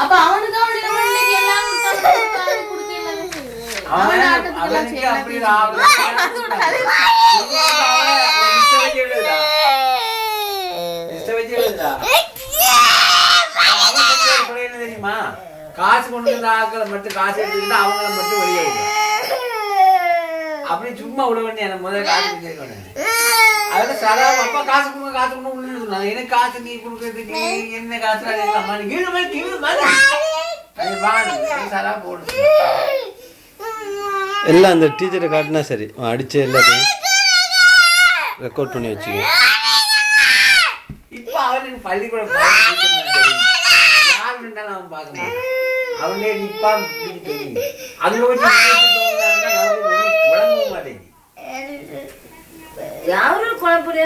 அப்ப அவனுக்கு தெரியுமா காசு கொண்டு வந்த ஆக்களை மட்டும் காசு எடுத்துக்கிட்டு அவங்கள மட்டும் வெளியே அப்படி சும்மா விட வேண்டிய எனக்கு முதல்ல காசு அதோட சரா அப்பா காசு கொடுங்க காசு கொடுங்க சொன்னாங்க. எனக்கு காசு நீ கொடுக்கறதுக்கு என்ன காசு சரா போடு எல்லாம் அந்த டீச்சரை காட்டினா சரி அடிச்சு எல்லாத்தையும் ரெக்கார்ட் பண்ணி வச்சுக்க. இப்ப அவனுக்கு பள்ளிக்கூடம் யாரு நின்றாலும் அவன் பார்க்க மாட்டான். அவனே நிப்பா தெரியும் அதுல குழம்பு மாட்டேங்குது யாரும் குழப்பம்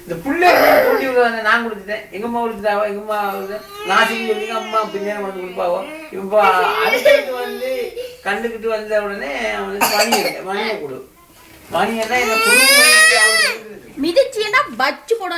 இந்த பிள்ளைங்க நான் கொடுத்துட்டேன். எங்க அம்மா கொடுத்துட்டாவோ எங்க அம்மா நான் சொல்லி அம்மா பின்னாடி வந்து கொடுப்பாவோ. இப்போ அடுத்தது வந்து கண்டுகிட்டு வந்த உடனே அவனுக்கு மணியை கொடு. மணியெல்லாம் என்ன குடும்பம் மிதிச்சின்னா பச்சு போட